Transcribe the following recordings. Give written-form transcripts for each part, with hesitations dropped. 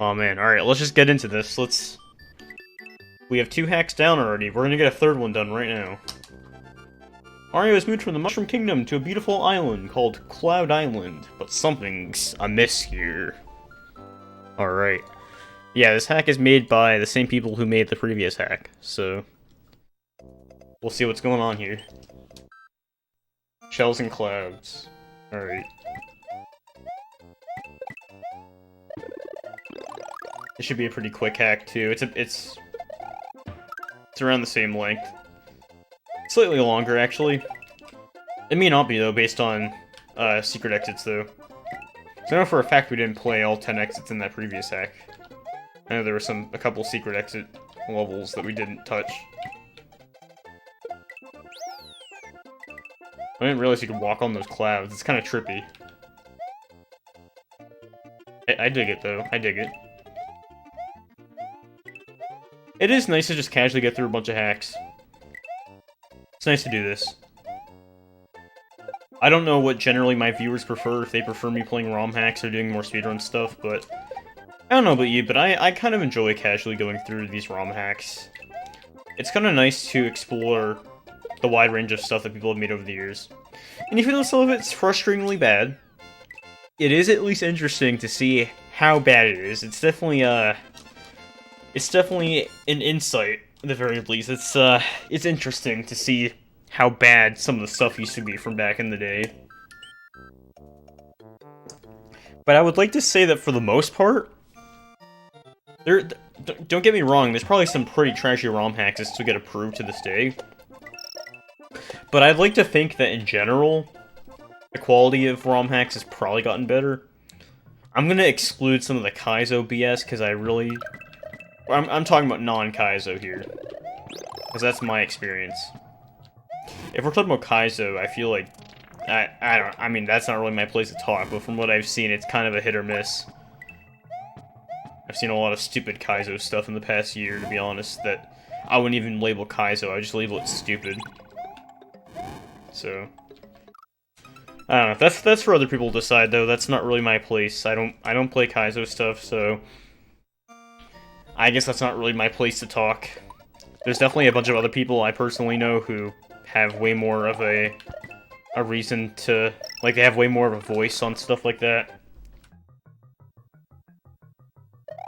Oh man, alright, let's just get into this. We have 2 hacks down already. We're gonna get a third one done right now. Mario has moved from the Mushroom Kingdom to a beautiful island called Cloud Island, but something's amiss here. Alright. Yeah, this hack is made by the same people who made the previous hack, so we'll see what's going on here. Shells and clouds. Alright. It should be a pretty quick hack too. It's around the same length. Slightly longer, actually. It may not be, though, based on secret exits, though. So I know for a fact we didn't play all 10 exits in that previous hack. I know there were a couple secret exit levels that we didn't touch. I didn't realize you could walk on those clouds. It's kind of trippy. I dig it, though. I dig it. It is nice to just casually get through a bunch of hacks. It's nice to do this. I don't know what generally my viewers prefer, if they prefer me playing ROM hacks or doing more speedrun stuff, but I don't know about you, but I kind of enjoy casually going through these ROM hacks. It's kind of nice to explore the wide range of stuff that people have made over the years. And even though some of it's frustratingly bad, it is at least interesting to see how bad it is. It's definitely an insight, at the very least. It's interesting to see how bad some of the stuff used to be from back in the day. But I would like to say that for the most part, don't get me wrong, there's probably some pretty trashy ROM hacks that still get approved to this day. But I'd like to think that in general, the quality of ROM hacks has probably gotten better. I'm gonna exclude some of the Kaizo BS, because I'm talking about non-Kaizo here. Because that's my experience. If we're talking about Kaizo, I feel like... I mean, that's not really my place to talk, but from what I've seen, it's kind of a hit or miss. I've seen a lot of stupid Kaizo stuff in the past year, to be honest, that I wouldn't even label Kaizo, I would just label it stupid. So... I don't know, that's for other people to decide, though. That's not really my place. I don't play Kaizo stuff, so... I guess that's not really my place to talk. There's definitely a bunch of other people I personally know who have way more of a reason to... Like, they have way more of a voice on stuff like that.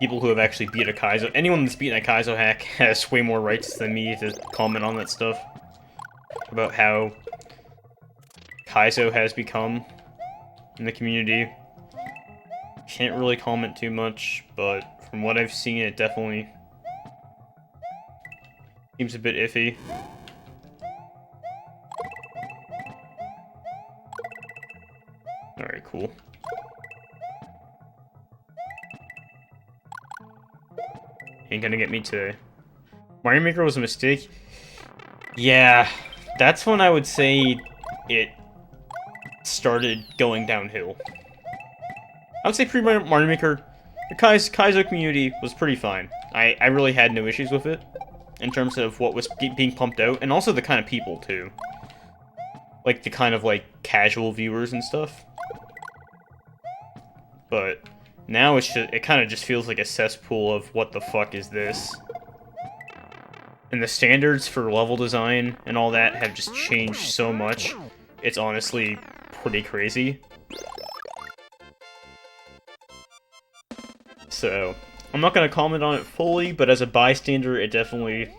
People who have actually beat a Kaizo... Anyone that's beaten a Kaizo hack has way more rights than me to comment on that stuff. About how Kaizo has become in the community. Can't really comment too much, but from what I've seen, it definitely seems a bit iffy. Alright, cool. Ain't gonna get me today. Mario Maker was a mistake? Yeah, that's when I would say it started going downhill. I would say pre-Mario Maker, the Kaizo community was pretty fine. I really had no issues with it, in terms of what was being pumped out, and also the kind of people, too. Like, the kind of, like, casual viewers and stuff. But now it kind of just feels like a cesspool of what the fuck is this. And the standards for level design and all that have just changed so much. It's honestly pretty crazy. So, I'm not gonna comment on it fully, but as a bystander, it definitely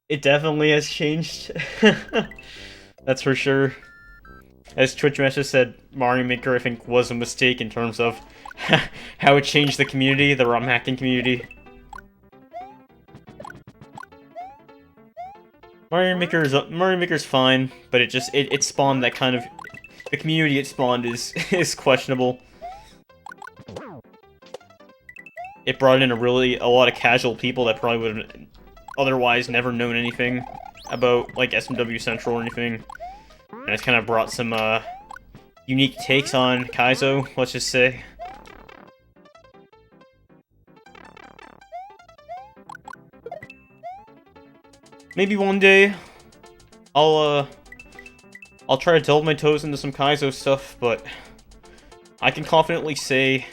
has changed. That's for sure. As Twitch Message said, Mario Maker, I think, was a mistake in terms of how it changed the community, the ROM hacking community. Mario Maker's fine, but it spawned that kind of... The community it spawned is questionable. It brought in a lot of casual people that probably would have otherwise never known anything about, like, SMW Central or anything. And it's kind of brought some, unique takes on Kaizo, let's just say. Maybe one day, I'll try to delve my toes into some Kaizo stuff, but I can confidently say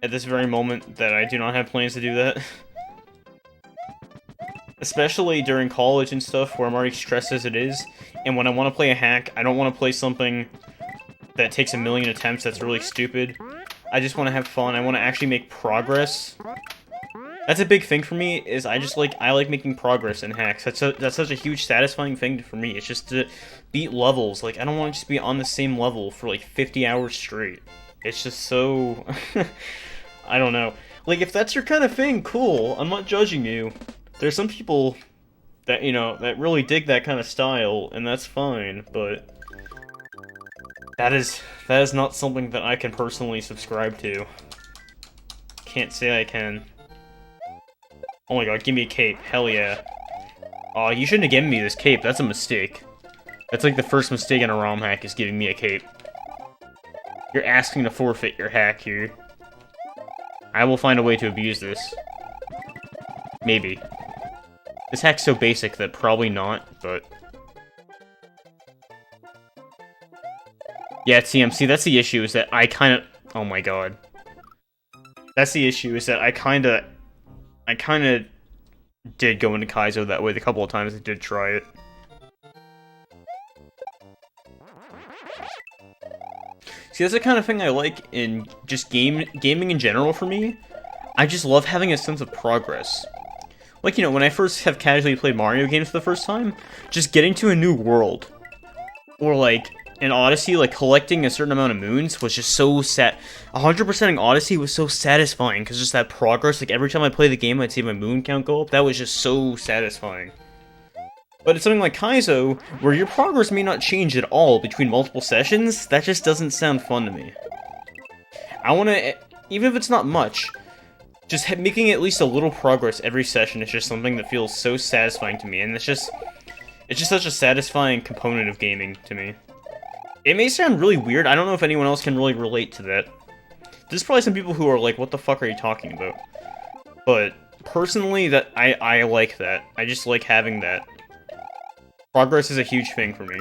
at this very moment that I do not have plans to do that. Especially during college and stuff, where I'm already stressed as it is, and when I want to play a hack, I don't want to play something that takes a million attempts that's really stupid. I just want to have fun, I want to actually make progress. That's a big thing for me, is I like making progress in hacks. That's such a huge satisfying thing for me. It's just to beat levels. Like, I don't want to just be on the same level for like 50 hours straight. It's just so... I don't know. Like, if that's your kind of thing, cool. I'm not judging you. There's some people that, you know, that really dig that kind of style, and that's fine, but... That is not something that I can personally subscribe to. Can't say I can. Oh my god, give me a cape. Hell yeah. Aw, you shouldn't have given me this cape. That's a mistake. That's like the first mistake in a ROM hack, is giving me a cape. You're asking to forfeit your hack here. I will find a way to abuse this. Maybe. This hack's so basic that probably not, but... Yeah, TMC, that's the issue, is that I kinda... Oh my god. That's the issue, is that I kinda did go into Kaizo that way the couple of times I did try it. See, that's the kind of thing I like in just gaming in general for me. I just love having a sense of progress. Like, you know, when I first have casually played Mario games for the first time, just getting to a new world, or like, in Odyssey, like, collecting a certain amount of moons was just so 100%ing Odyssey was so satisfying, because just that progress, like, every time I play the game, I'd see my moon count go up. That was just so satisfying. But it's something like Kaizo, where your progress may not change at all between multiple sessions. That just doesn't sound fun to me. I want to, even if it's not much, just making at least a little progress every session is just something that feels so satisfying to me, and it's just such a satisfying component of gaming to me. It may sound really weird, I don't know if anyone else can really relate to that. There's probably some people who are like, what the fuck are you talking about? But, personally, that I like that. I just like having that. Progress is a huge thing for me.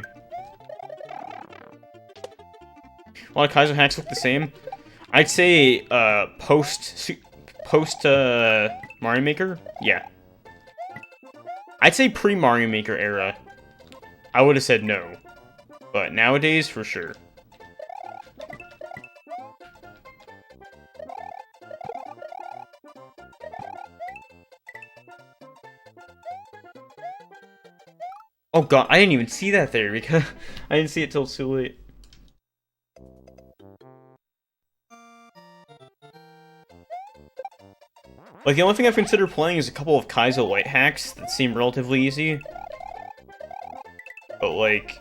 A lot of Kaizo hacks look the same. I'd say, post Mario Maker? Yeah. I'd say pre-Mario Maker era. I would have said no. But nowadays, for sure. Oh god, I didn't even see that there, because I didn't see it till too late. Like, the only thing I've considered playing is a couple of Kaizo light hacks that seem relatively easy. But, like...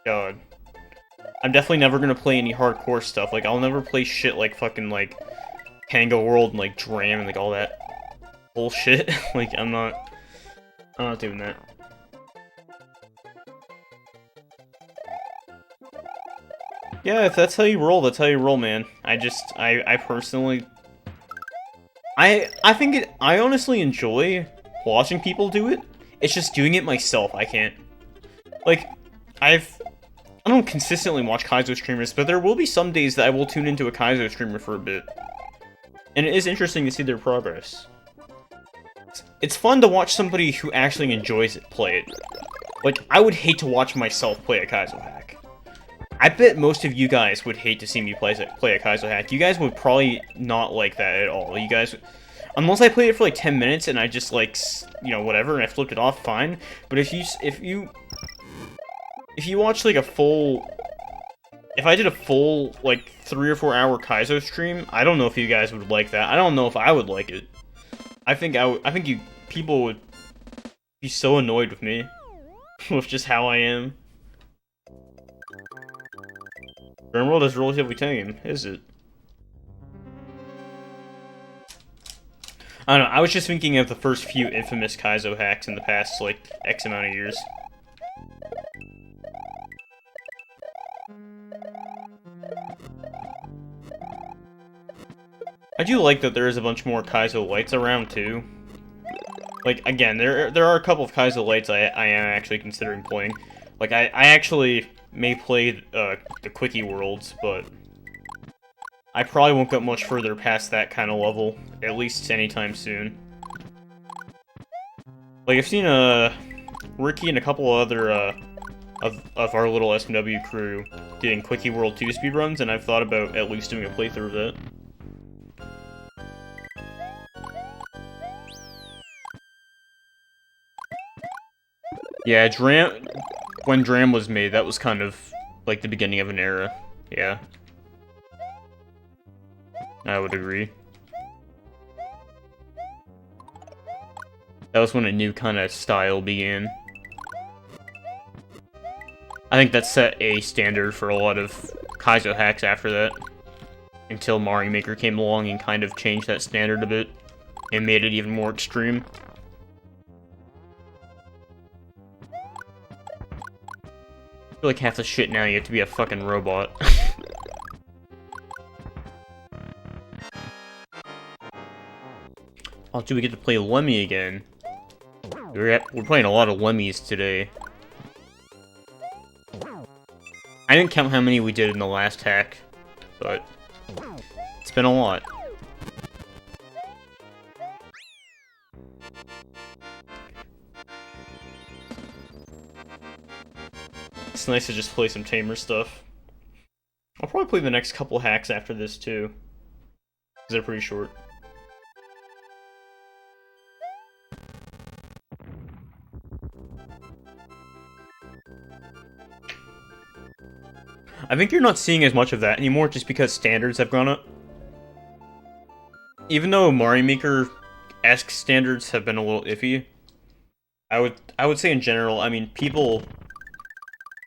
God. I'm definitely never gonna play any hardcore stuff. Like, I'll never play shit like fucking, like, Tango World and, like, Dram and, like, all that bullshit. Like, I'm not doing that. Yeah, if that's how you roll, that's how you roll, man. I personally... I honestly enjoy watching people do it. It's just doing it myself, I can't. Like, I don't consistently watch Kaizo streamers, but there will be some days that I will tune into a Kaizo streamer for a bit. And it is interesting to see their progress. It's fun to watch somebody who actually enjoys it play it. Like, I would hate to watch myself play a Kaizo hack. I bet most of you guys would hate to see me play a Kaizo hack. You guys would probably not like that at all. You guys... Unless I played it for like 10 minutes and I just like, you know, whatever, and I flipped it off, fine. But if you watch like a full... If I did a full, like, 3 or 4 hour Kaizo stream, I don't know if you guys would like that. I don't know if I would like it. I think people would be so annoyed with me. With just how I am. Dream World is relatively tame, is it? I don't know, I was just thinking of the first few infamous Kaizo hacks in the past, like, X amount of years. I do like that there is a bunch more Kaizo lights around, too. Like, again, there are a couple of Kaizo lights I am actually considering playing. Like, I actually may play the Quickie Worlds, but I probably won't get much further past that kind of level, at least anytime soon. Like, I've seen, Ricky and a couple other, of our little SMW crew doing Quickie World 2 speedruns, and I've thought about at least doing a playthrough of it. Yeah, when Dram was made, that was kind of like the beginning of an era. Yeah. I would agree. That was when a new kind of style began. I think that set a standard for a lot of Kaizo hacks after that. Until Mario Maker came along and kind of changed that standard a bit. And made it even more extreme. I feel like half the shit now you have to be a fucking robot. Oh, do we get to play Lemmy again? We're playing a lot of Lemmies today. I didn't count how many we did in the last hack, but it's been a lot. It's nice to just play some tamer stuff. I'll probably play the next couple hacks after this too, because they're pretty short. I think you're not seeing as much of that anymore just because standards have gone up. Even though Mario Maker-esque standards have been a little iffy, I would say in general, I mean, people...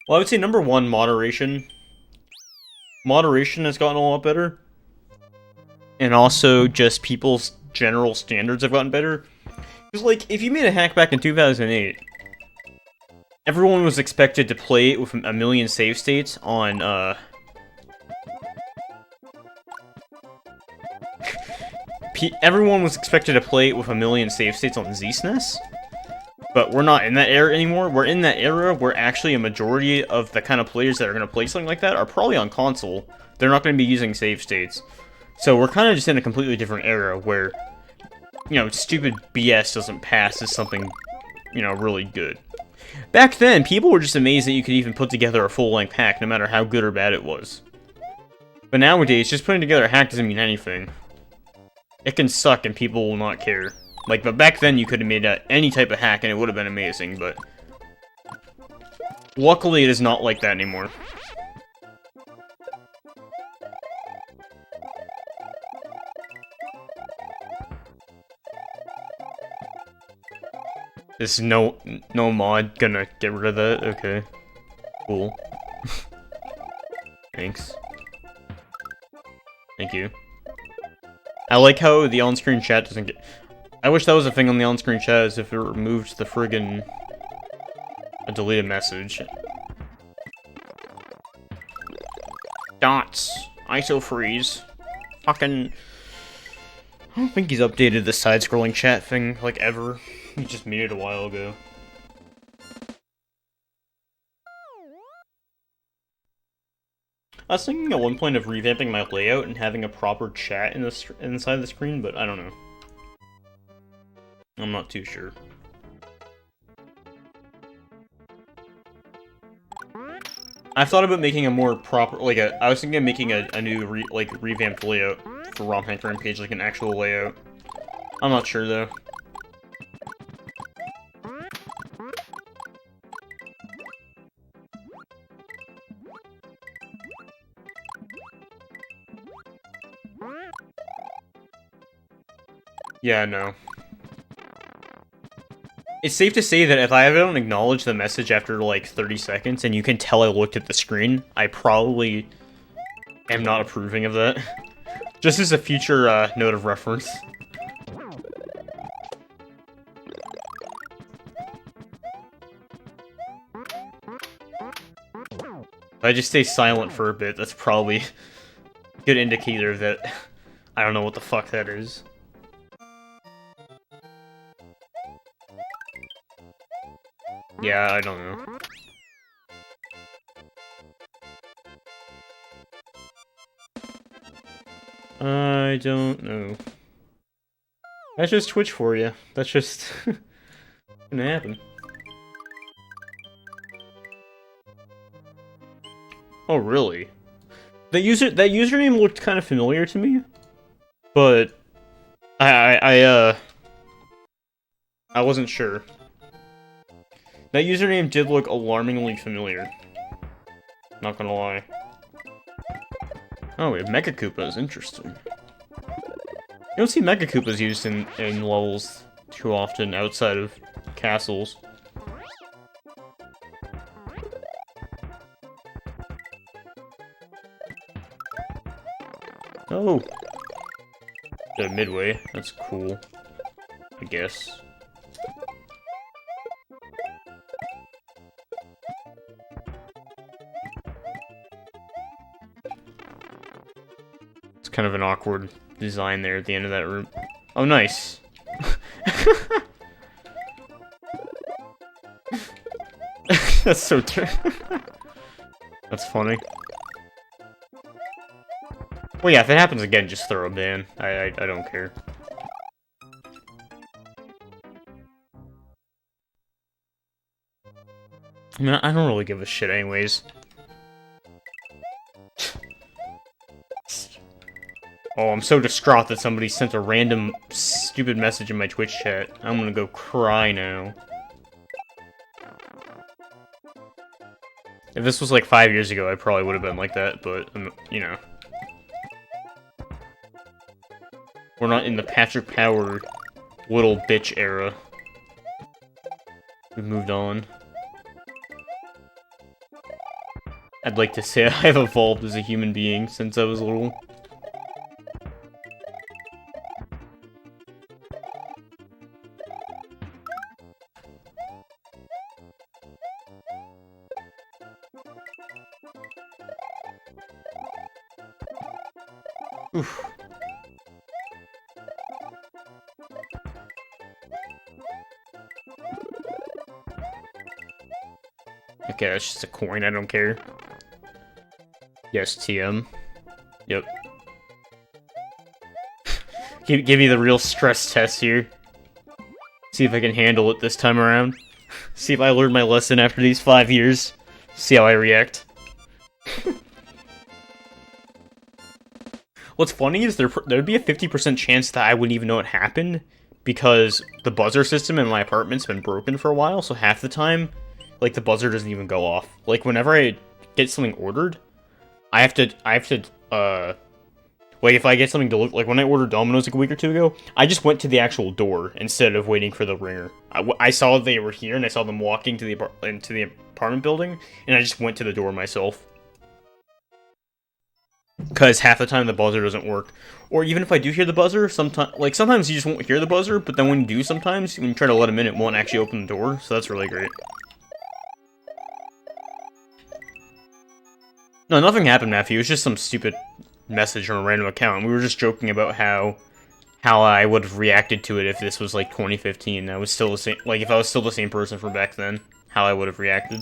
Well, I would say number one, moderation. Moderation has gotten a lot better. And also, just people's general standards have gotten better. Because, like, if you made a hack back in 2008... Everyone was expected to play it with a million save states on, everyone was expected to play it with a million save states on ZSNES. But we're not in that era anymore. We're in that era where actually a majority of the kind of players that are going to play something like that are probably on console. They're not going to be using save states. So we're kind of just in a completely different era where, you know, stupid BS doesn't pass as something, you know, really good. Back then, people were just amazed that you could even put together a full-length hack, no matter how good or bad it was. But nowadays, just putting together a hack doesn't mean anything. It can suck and people will not care. Like, but back then you could have made any type of hack and it would have been amazing, but... Luckily, it is not like that anymore. Is no mod gonna get rid of that? Okay. Cool. Thanks. Thank you. I like how the on-screen chat doesn't get... I wish that was a thing on the on-screen chat, as if it removed the friggin... a deleted message. Dots. ISO freeze. Fucking... I don't think he's updated the side-scrolling chat thing, like, ever. He just made it a while ago. I was thinking at one point of revamping my layout and having a proper chat in inside the screen, but I don't know. I'm not too sure. I've thought about making a more proper, like I was thinking of making a new revamped layout for Rampage, like an actual layout. I'm not sure though. Yeah, no. It's safe to say that if I don't acknowledge the message after, like, 30 seconds, and you can tell I looked at the screen, I probably am not approving of that. Just as a future, note of reference. If I just stay silent for a bit, that's probably a good indicator that I don't know what the fuck that is. Yeah, I don't know. I don't know. That's just Twitch for you. That's just gonna happen. Oh, really? That username looked kind of familiar to me, but I wasn't sure. That username did look alarmingly familiar. Not gonna lie. Oh, we have Mega Koopas. Interesting. You don't see Mega Koopas used in levels too often outside of castles. Oh. Midway. That's cool. I guess. It's kind of an awkward design there at the end of that room. Oh, nice. That's so That's funny. Well, yeah, if it happens again, just throw a ban. I don't care. I mean, I don't really give a shit anyways. Oh, I'm so distraught that somebody sent a random stupid message in my Twitch chat. I'm gonna go cry now. If this was like 5 years ago, I probably would have been like that, but, you know. We're not in the Patrick Power little bitch era. We've moved on. I'd like to say I've evolved as a human being since I was little. Oof. Okay, that's just a coin, I don't care. Yes, TM. Yep. Give me the real stress test here. See if I can handle it this time around. See if I learned my lesson after these 5 years. See how I react. What's funny is there'd be a 50% chance that I wouldn't even know it happened, because the buzzer system in my apartment's been broken for a while, so half the time, like, the buzzer doesn't even go off. Like, whenever I get something ordered, I have to, like, if I get something delivered, like, when I ordered Domino's like a week or two ago, I just went to the actual door instead of waiting for the ringer. I saw they were here, and I saw them walking into the apartment building, and I just went to the door myself. Because half the time the buzzer doesn't work. Or even if I do hear the buzzer, sometimes you just won't hear the buzzer, but then when you do sometimes, when you try to let them in, it won't actually open the door, so that's really great. No, nothing happened, Matthew. It was just some stupid message from a random account. We were just joking about how I would have reacted to it if this was like 2015. I was still the same, like if I was still the same person from back then, how I would have reacted.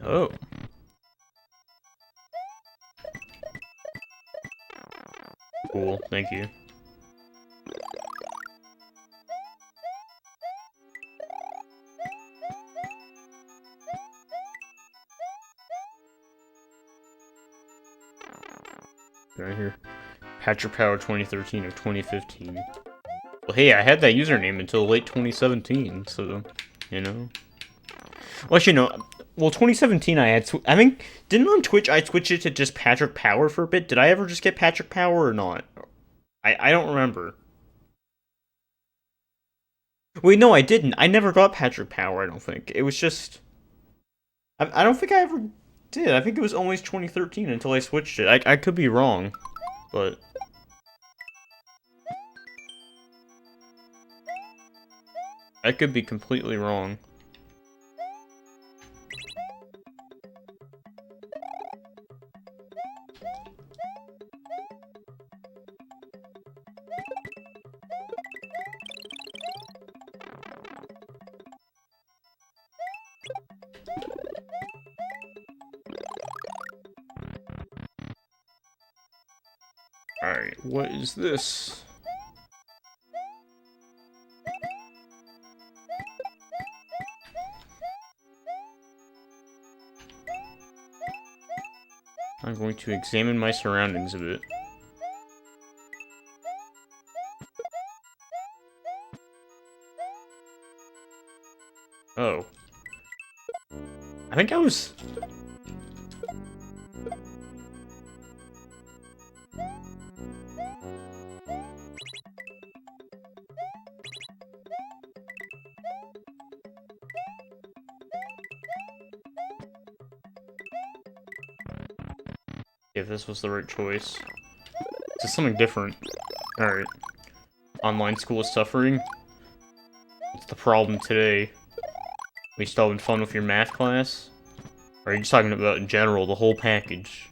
Oh. Cool, thank you. Right here. Patrick Power 2013 or 2015. Well, hey, I had that username until late 2017, so, you know. Well, actually, no. Well, 2017 I had... I think... Didn't on Twitch I switch it to just Patrick Power for a bit? Did I ever just get Patrick Power or not? I don't remember. Wait, no, I didn't. I never got Patrick Power, I don't think. It was just... I don't think I ever did. I think it was always 2013 until I switched it. I could be wrong, but... I could be completely wrong. What is this? I'm going to examine my surroundings a bit. Oh. I think I was... If this was the right choice. This is something different. Alright. Online school is suffering. What's the problem today? We still having fun with your math class? Or are you just talking about in general, the whole package?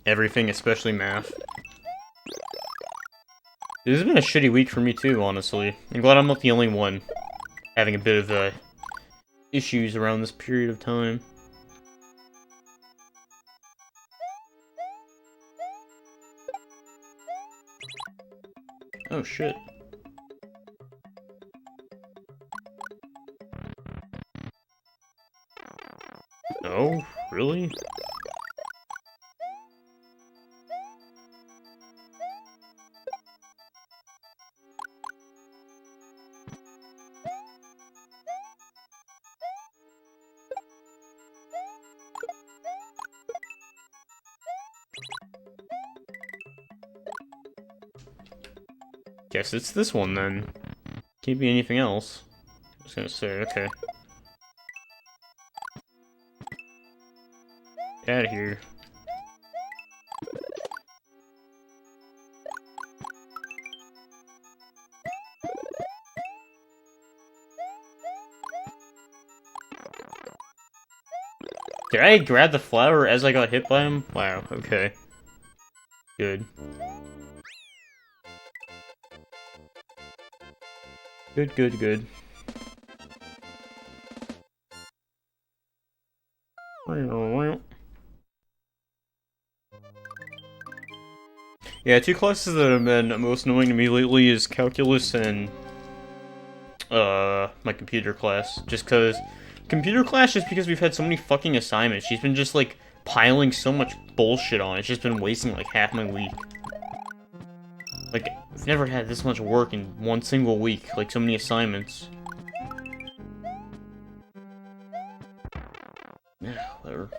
Everything, especially math. This has been a shitty week for me too, honestly. I'm glad I'm not the only one having a bit of, issues around this period of time. Oh shit. Oh, really? Guess it's this one then. Can't be anything else. I was gonna say, okay. Get out of here. Did I grab the flower as I got hit by him? Wow, okay. Good. Good, good, good. Yeah, two classes that have been most annoying to me lately is calculus and my computer class. Just cause computer class, just because we've had so many fucking assignments. She's been just like piling so much bullshit on. It's just been wasting like half my week. Like, I've never had this much work in one single week, like so many assignments. Yeah, whatever.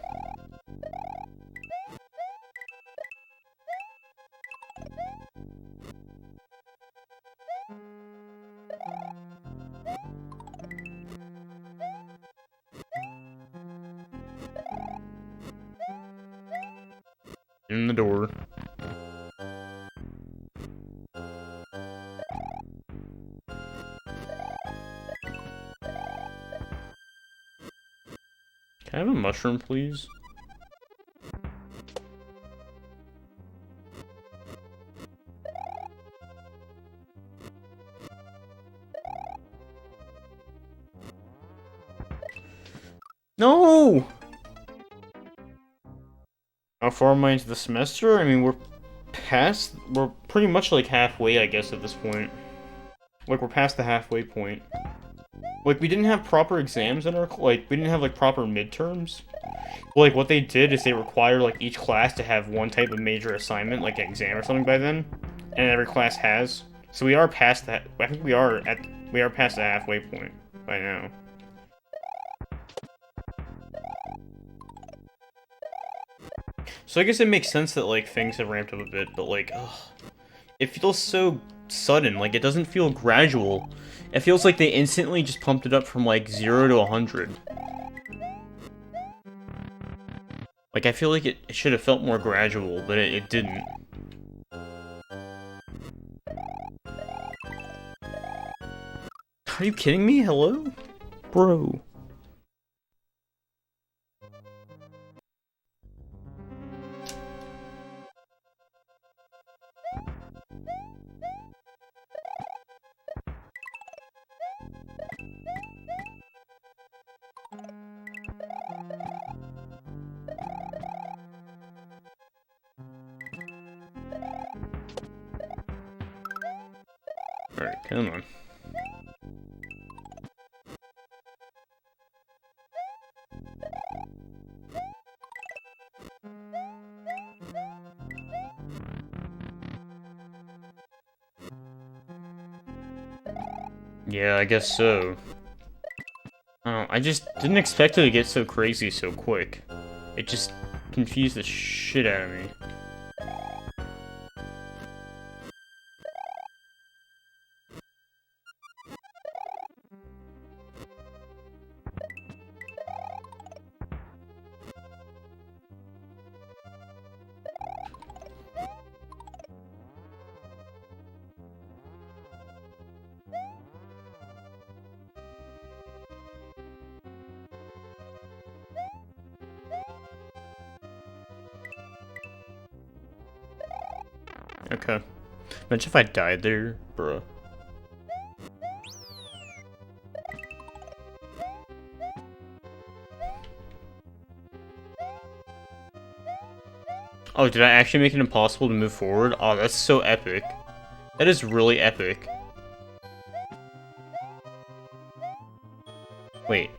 In the door. Can I have a mushroom, please? No! How far am I into the semester? I mean, we're pretty much like halfway, I guess, at this point. Like, we're past the halfway point. Like, we didn't have proper exams in our, like, we didn't have, like, proper midterms. Well, like, what they did is they require, like, each class to have one type of major assignment, like an exam or something by then. And every class has. So we are past that, I think we are past the halfway point by now. So I guess it makes sense that, like, things have ramped up a bit, but, like, ugh. It feels so sudden, like, it doesn't feel gradual. It feels like they instantly just pumped it up from, like, 0 to 100. Like, I feel like it should have felt more gradual, but it didn't. Are you kidding me? Hello? Bro. Alright, come on. Yeah, I guess so. Oh, I just didn't expect it to get so crazy so quick. It just confused the shit out of me. Okay. Imagine if I died there, bruh. Oh, did I actually make it impossible to move forward? Oh, that's so epic. That is really epic. Wait.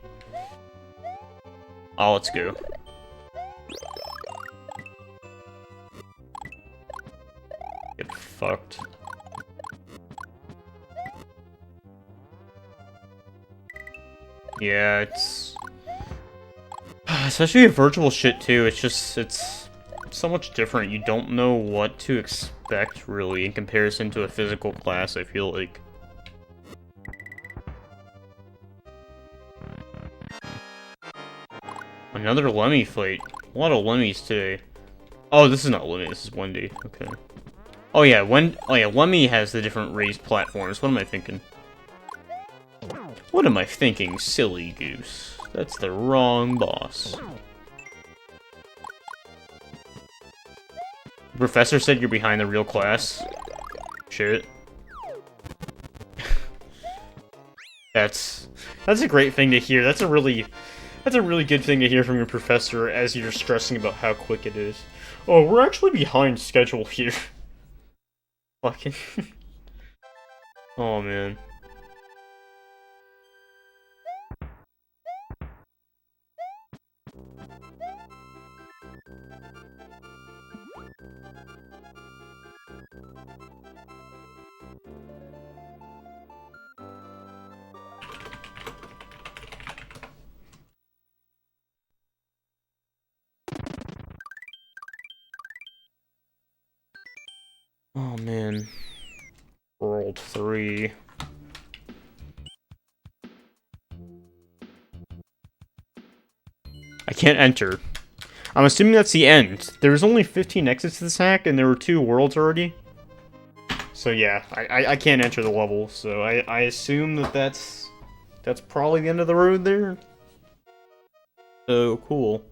Oh, let's go. Get fucked. Yeah, it's... Especially virtual shit, too. It's so much different. You don't know what to expect, really, in comparison to a physical class, I feel like. Another Lemmy fight. A lot of Lemmys today. Oh, this is not Lemmy, this is Wendy. Okay. Oh yeah, Lemmy has the different raised platforms. What am I thinking? What am I thinking, silly goose? That's the wrong boss. The professor said you're behind the real class. Shit. That's a great thing to hear. That's a really good thing to hear from your professor as you're stressing about how quick it is. Oh, we're actually behind schedule here. Fucking. Oh man. Oh man. World 3. I can't enter. I'm assuming that's the end. There was only 15 exits to this hack, and there were 2 worlds already. So yeah, I can't enter the level, so I assume that's probably the end of the road there. So, cool.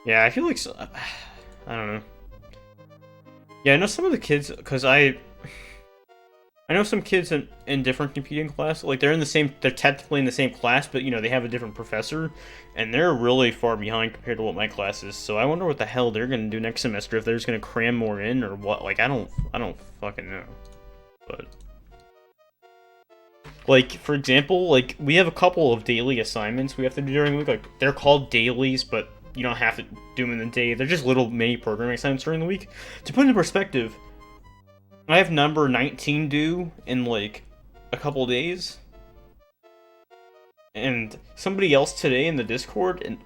Yeah, I feel like I don't know. Yeah, I know some of the kids, because I know some kids in different computing classes, like they're technically in the same class, but you know, they have a different professor, and they're really far behind compared to what my class is, so I wonder what the hell they're gonna do next semester, if they're just gonna cram more in, or what, like, I don't fucking know, but... Like, for example, like, we have a couple of daily assignments we have to do during the week, like, they're called dailies, but you don't have to do them in the day, they're just little mini programming assignments during the week. To put into perspective, I have number 19 due in, like, a couple days. And somebody else today in the Discord, and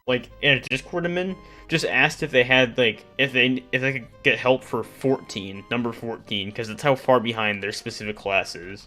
like, in a Discord I'm in, just asked if they had, like, if they could get help for 14, number 14, because that's how far behind their specific class is.